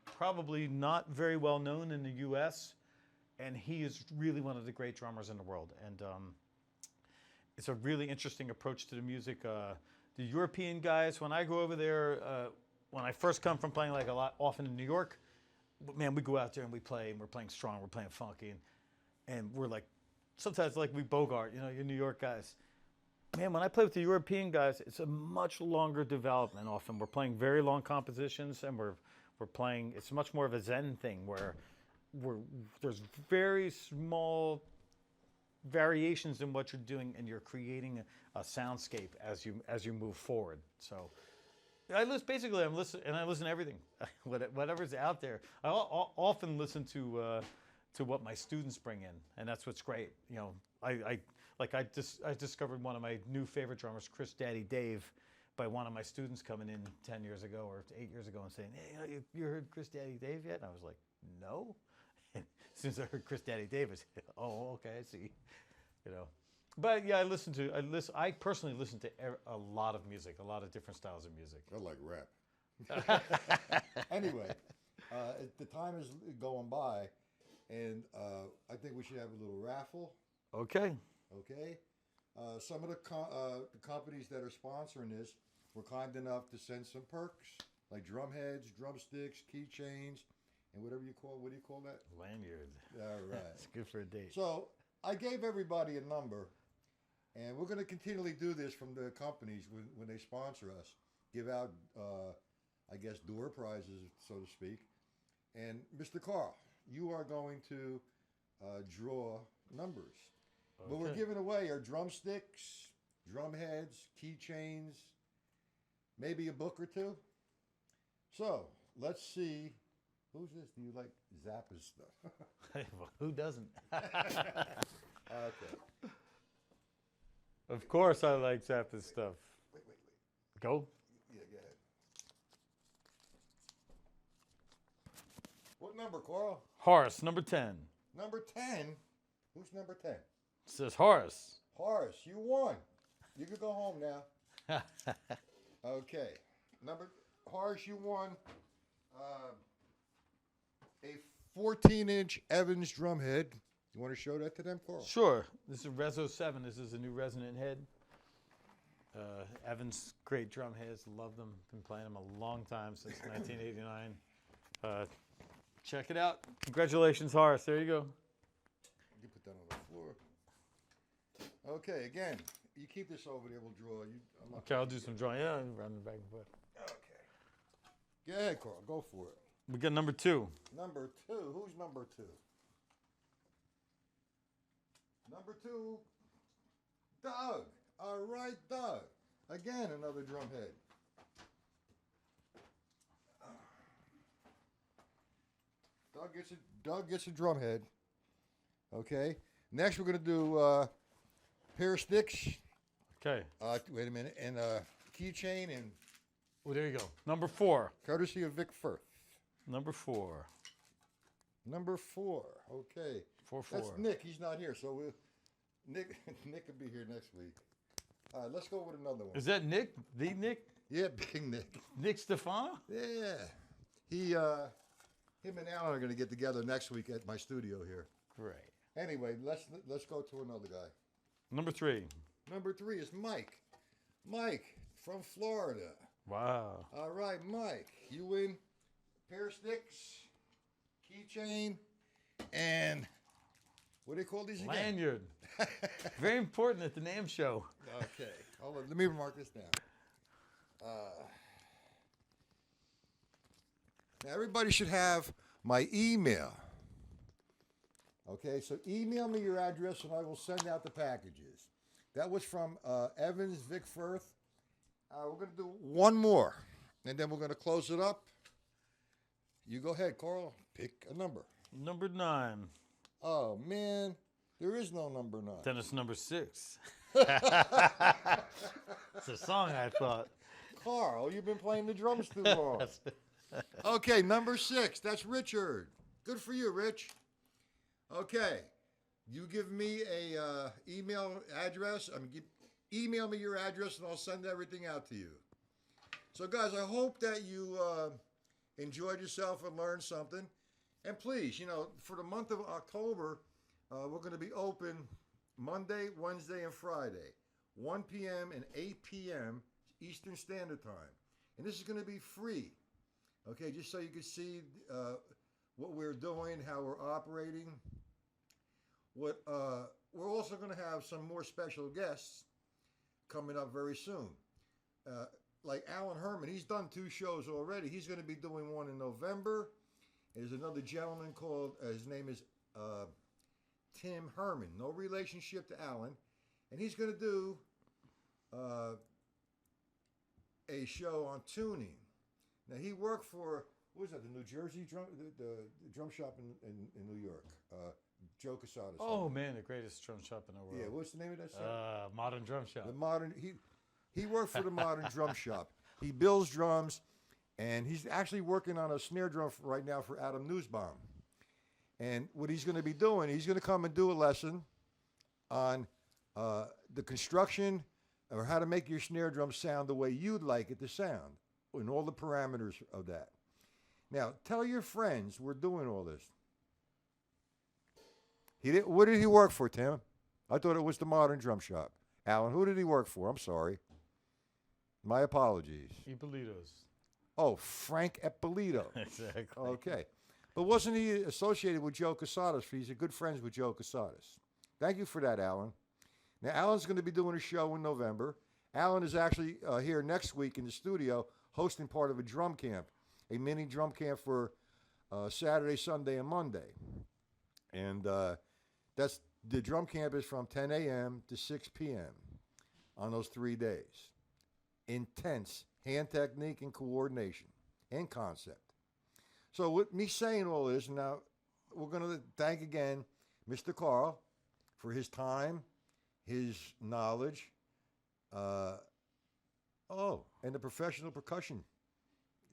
probably not very well known in the U.S., and he is really one of the great drummers in the world. And it's a really interesting approach to the music. The European guys, when I go over there, when I first come from playing like a lot often in New York, man, we go out there and we play, and we're playing strong, we're playing funky, and we're like, sometimes like we Bogart, you know, you New York guys. Man, when I play with the European guys, it's a much longer development often. We're playing very long compositions, and we're playing, it's much more of a Zen thing where there's very small variations in what you're doing, and you're creating a soundscape as you move forward. So I listen to everything, whatever's out there. I often listen to what my students bring in, and that's what's great. You know, I discovered one of my new favorite drummers, Chris Daddy Dave, by one of my students coming in 10 years ago or 8 years ago and saying, "Hey, you heard Chris Daddy Dave yet?" And I was like, "No." And as soon as I heard Chris Daddy Dave, I said, "Oh, okay, I see." You know. But yeah, I personally listen to a lot of music, a lot of different styles of music. I like rap. Anyway, the time is going by, and I think we should have a little raffle. Okay. Okay. Some of the companies that are sponsoring this were kind enough to send some perks, like drum heads, drumsticks, keychains, and what do you call that? Lanyard. All right. It's good for a date. So I gave everybody a number. And we're going to continually do this from the companies when they sponsor us. Give out, I guess, door prizes, so to speak. And Mr. Karl, you are going to draw numbers. Okay. What we're giving away are drumsticks, drum heads, keychains, maybe a book or two. So let's see. Who's this? Do you like Zappa's stuff? Well, who doesn't? Okay. Of course I like Zappa's stuff. Wait. Go? Yeah, go ahead. What number, Karl? Horace, number 10. Number 10? Who's number 10? It says Horace. Horace, you won. You can go home now. Okay. Horace, you won a 14-inch Evans drum head. You want to show that to them, Karl? Sure. This is Rezo 7. This is a new resonant head. Evans, great drum heads. Love them. Been playing them a long time, since 1989. Check it out. Congratulations, Horace. There you go. You put that on the floor. Okay, again, you keep this over there. We'll draw. Okay, I'll do some drawing. Yeah, I'm running back and forth. Okay. Go ahead, Karl. Go for it. We got number 2. Number 2. Who's number 2? Number 2, Doug. All right, Doug. Again, another drum head. Doug gets a drum head. Okay. Next, we're going to do a pair of sticks. Okay. Wait a minute. And a keychain and... Oh, there you go. Number 4. Courtesy of Vic Firth. Number 4. Number 4. Okay. 4-4. That's Nick. He's not here, so Nick will be here next week. All right, let's go with another one. Is that Nick? The Nick? Yeah, Big Nick. Nick Stefano? Yeah. Him and Alan are going to get together next week at my studio here. Great. Anyway, let's go to another guy. Number 3. Number 3 is Mike. Mike from Florida. Wow. All right, Mike. You win a pair of sticks, keychain, and what do they call these again? Lanyard. Very important at the NAMM show. Okay. Hold on. Let me mark this down. Now, everybody should have my email. Okay, so email me your address and I will send out the packages. That was from Evans, Vic Firth. We're going to do one more, and then we're going to close it up. You go ahead, Karl. Pick a number. Number 9. Oh, man. There is no number 9. Then it's number 6. It's a song, I thought. Karl, you've been playing the drums too long. Okay, number 6. That's Richard. Good for you, Rich. Okay, you give me a email address. Email me your address, and I'll send everything out to you. So, guys, I hope that you enjoyed yourself and learned something. And please, for the month of October, we're going to be open Monday, Wednesday, and Friday, 1 p.m. and 8 p.m. Eastern Standard Time. And this is going to be free, okay, just so you can see what we're doing, how we're operating. We're also going to have some more special guests coming up very soon. Like Alan Herman, he's done 2 shows already. He's going to be doing one in November. There's another gentleman called, his name is Tim Herman, no relationship to Alan. And he's going to do a show on tuning. Now, he worked for, what was that, the New Jersey drum, the drum shop in New York, Joe Casada's. Oh, man, the greatest drum shop in the world. Yeah, what's the name of that shop? Modern Drum Shop. He worked for the Modern Drum Shop. He builds drums, and he's actually working on a snare drum right now for Adam Newsbaum. And what he's going to be doing, he's going to come and do a lesson on the construction or how to make your snare drum sound the way you'd like it to sound and all the parameters of that. Now, tell your friends we're doing all this. What did he work for, Tim? I thought it was the Modern Drum Shop. Alan, who did he work for? I'm sorry. My apologies. Ippolito's. Oh, Frank Ippolito. Exactly. Okay. But wasn't he associated with Joe Casada's? He's a good friends with Joe Casada's. Thank you for that, Alan. Now, Alan's going to be doing a show in November. Alan is actually here next week in the studio hosting part of a drum camp, a mini drum camp for Saturday, Sunday, and Monday. And the drum camp is from 10 a.m. to 6 p.m. on those 3 days. Intense hand technique and coordination and concept. So with me saying all this, now we're going to thank again Mr. Karl for his time, his knowledge, and the professional percussion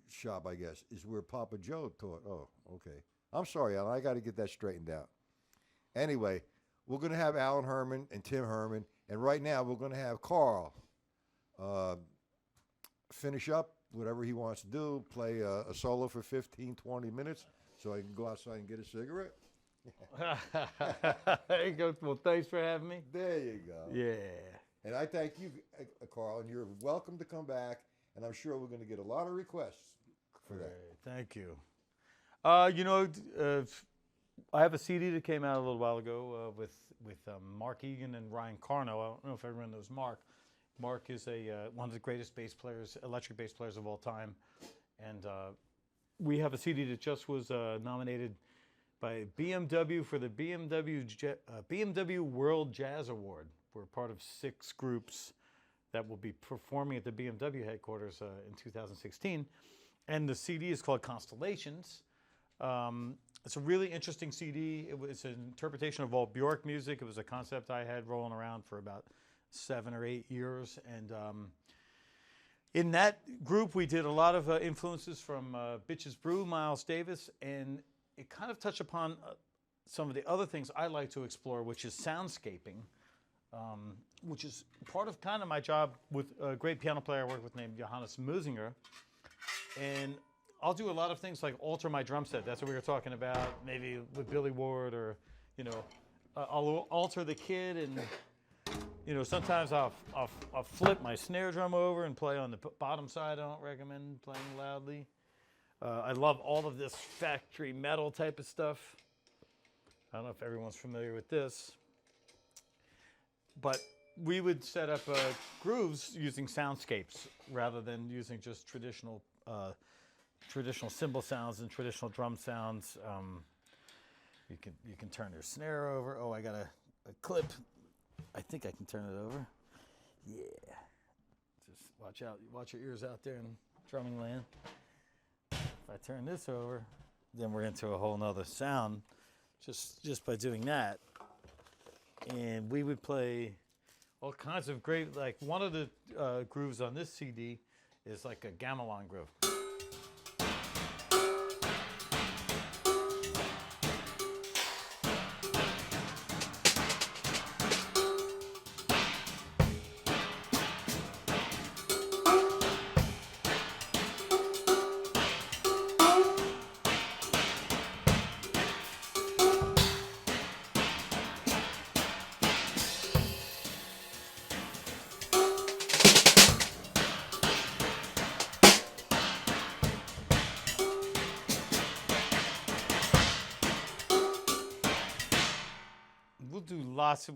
shop, I guess, is where Papa Joe taught. Oh, okay. I'm sorry, Alan. I got to get that straightened out. Anyway, we're going to have Alan Herman and Tim Herman, and right now we're going to have Karl finish up whatever he wants to do, play a solo for 15, 20 minutes so I can go outside and get a cigarette. There you go. Well, thanks for having me. There you go. Yeah. And I thank you, Karl, and you're welcome to come back, and I'm sure we're going to get a lot of requests for that. Thank you. I have a CD that came out a little while ago with Mark Egan and Ryan Carno. I don't know if everyone knows Mark. Mark is one of the greatest bass players, electric bass players of all time. And we have a CD that just was nominated by BMW for the BMW World Jazz Award. We're part of 6 groups that will be performing at the BMW headquarters in 2016. And the CD is called Constellations. It's a really interesting CD. It's an interpretation of all Bjork music. It was a concept I had rolling around for about 7 or 8 years. And in that group, we did a lot of influences from Bitches Brew, Miles Davis, and it kind of touched upon some of the other things I like to explore, which is soundscaping, which is part of kind of my job with a great piano player I work with named Johannes Musinger. And I'll do a lot of things like alter my drum set. That's what we were talking about, maybe with Billy Ward, or, I'll alter the kit, and, sometimes I'll flip my snare drum over and play on the bottom side. I don't recommend playing loudly. I love all of this factory metal type of stuff. I don't know if everyone's familiar with this, but we would set up grooves using soundscapes rather than using just traditional cymbal sounds and traditional drum sounds. You can turn your snare over. Oh, I got a clip. I think I can turn it over. Yeah. Just watch out. Watch your ears out there in drumming land. If I turn this over, then we're into a whole nother sound just by doing that. And we would play all kinds of great, like one of the grooves on this CD is like a gamelan groove.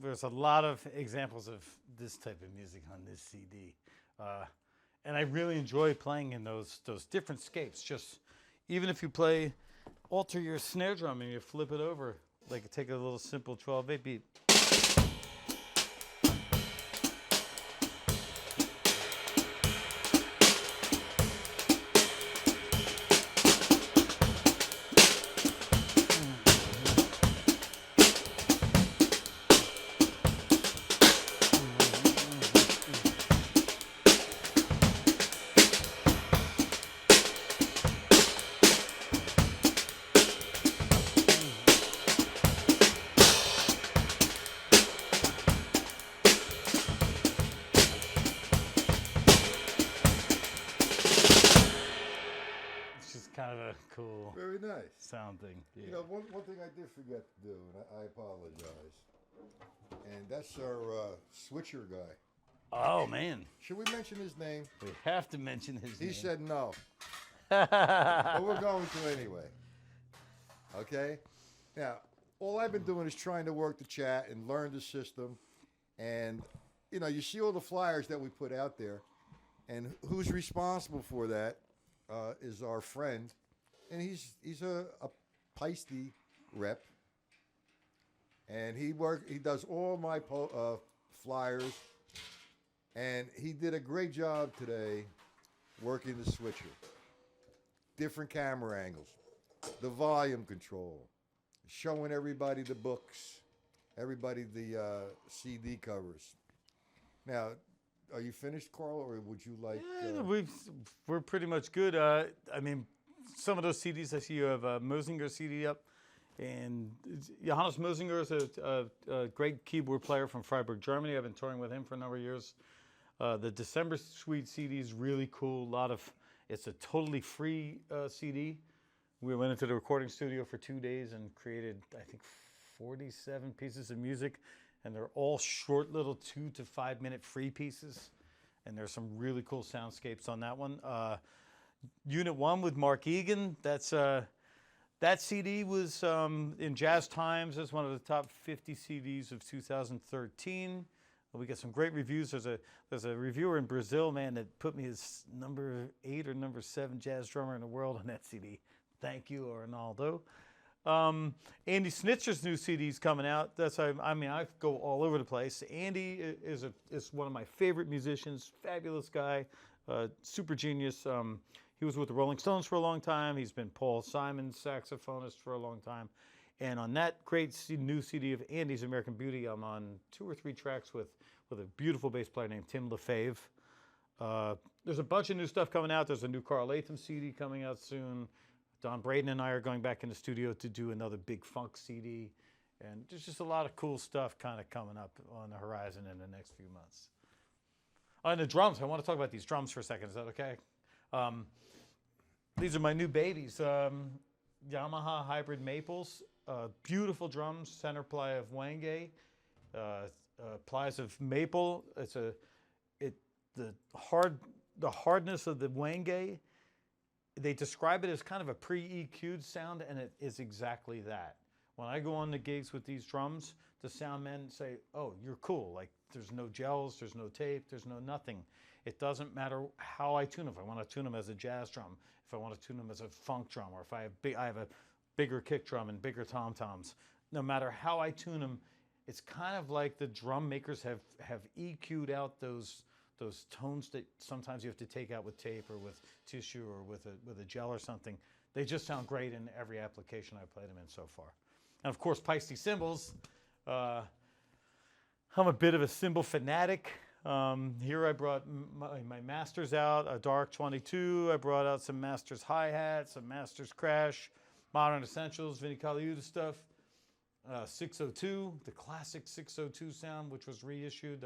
there's a lot of examples of this type of music on this CD. And I really enjoy playing in those different scapes. Just even if you alter your snare drum and you flip it over, like take a little simple 12/8 beat. Kind of a cool, very nice sound thing. Yeah. You know, one thing I did forget to do, and I apologize, and that's our switcher guy. Oh man, should we mention his name? We have to mention his name. He said no, but we're going to anyway. Okay. Now, all I've been doing is trying to work the chat and learn the system, and you know, you see all the flyers that we put out there, and who's responsible for that? Is our friend, and he's a Peisty rep, and he does all my flyers, and he did a great job today working the switcher, different camera angles, the volume control, showing everybody the books, everybody the CD covers. Now, are you finished, Karl, or would you like... we're pretty much good. I mean, some of those CDs, I see you have a Mosinger CD up. And Johannes Mosinger is a great keyboard player from Freiburg, Germany. I've been touring with him for a number of years. The December Suite CD is really cool. It's a totally free CD. We went into the recording studio for 2 days and created, I think, 47 pieces of music. And they're all short little 2 to 5 minute free pieces. And there's some really cool soundscapes on that one. Unit 1 with Mark Egan. That CD was in Jazz Times as one of the top 50 CDs of 2013. We got some great reviews. There's a reviewer in Brazil, man, that put me as number 8 or number 7 jazz drummer in the world on that CD. Thank you, Ronaldo. Andy Snitzer's new CD's coming out. I go all over the place. Andy is one of my favorite musicians, fabulous guy, super genius. He was with the Rolling Stones for a long time. He's been Paul Simon's saxophonist for a long time. And on that great new CD of Andy's American Beauty, I'm on 2 or 3 tracks with a beautiful bass player named Tim LaFave. There's a bunch of new stuff coming out. There's a new Karl Latham CD coming out soon. Don Braden and I are going back in the studio to do another big funk CD. And there's just a lot of cool stuff kind of coming up on the horizon in the next few months. On the drums, I want to talk about these drums for a second. Is that okay? These are my new babies. Yamaha Hybrid Maples. Beautiful drums, center ply of Wenge, plies of maple. The hardness of the Wenge. They describe it as kind of a pre-EQ'd sound, and it is exactly that. When I go on the gigs with these drums, the sound men say, "Oh, you're cool. Like there's no gels, there's no tape, there's no nothing. It doesn't matter how I tune them. If I want to tune them as a jazz drum, if I want to tune them as a funk drum, or if I have a bigger kick drum and bigger tom-toms. No matter how I tune them, it's kind of like the drum makers have EQ'd out those tones that sometimes you have to take out with tape or with tissue or with a gel or something. They just sound great in every application I played them in so far. And of course, Peisty cymbals. I'm a bit of a cymbal fanatic. Here I brought my Masters out, a Dark 22. I brought out some Masters hi-hats, some Masters crash, Modern Essentials, Vinnie Colaiuta stuff. 602, the classic 602 sound, which was reissued.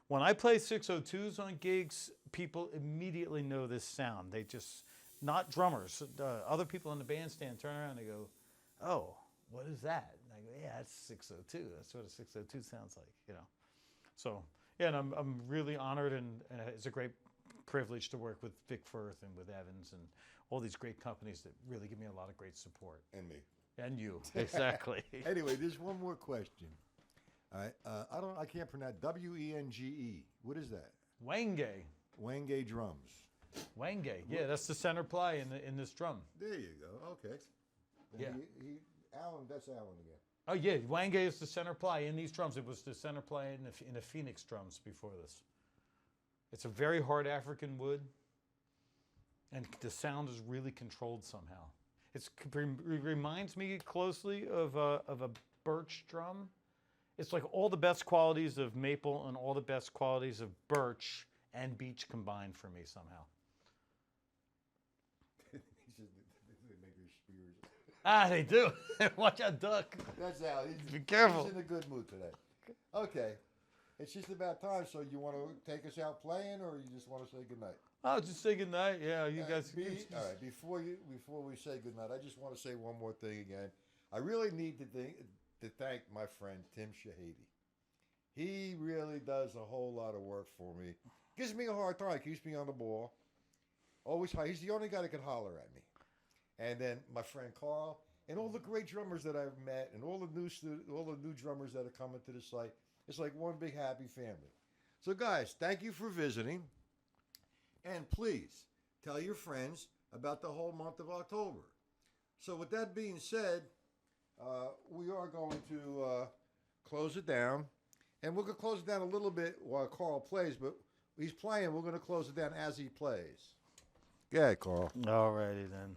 When I play 602s on gigs, people immediately know this sound. They just, not drummers, other people in the bandstand turn around and they go, "Oh, what is that?" And I go, "Yeah, that's 602. That's what a 602 sounds like, you know." So, yeah, and I'm really honored, and it's a great privilege to work with Vic Firth and with Evans and all these great companies that really give me a lot of great support. And me. And you, exactly. Anyway, there's one more question. All right. I can't pronounce Wenge. What is that? Wenge. Wenge drums. Wenge. Yeah, that's the center ply in this drum. There you go. Okay. Yeah. Alan, that's Alan again. Oh yeah, Wenge is the center ply in these drums. It was the center ply in the Phoenix drums before this. It's a very hard African wood, and the sound is really controlled somehow. It reminds me closely of a birch drum. It's like all the best qualities of maple and all the best qualities of birch and beech combined for me somehow. They make your spears. Ah, they do. Watch out, duck. That's Al. Be careful. He's in a good mood today. Okay. It's just about time. So you want to take us out playing, or you just want to say goodnight? Oh, just say goodnight. Yeah, you guys. All right. Before we say goodnight, I just want to say one more thing again. I really need to thank my friend Tim Shahady. He really does a whole lot of work for me. Gives me a hard time. Keeps me on the ball. Always high. He's the only guy that can holler at me. And then my friend Karl and all the great drummers that I've met and all the new drummers that are coming to the site. It's like one big happy family. So guys, thank you for visiting. And please tell your friends about the whole month of October. So with that being said, we are going to close it down. And we're going to close it down a little bit while Karl plays, but he's playing. We're going to close it down as he plays. Go ahead, Karl. All righty then.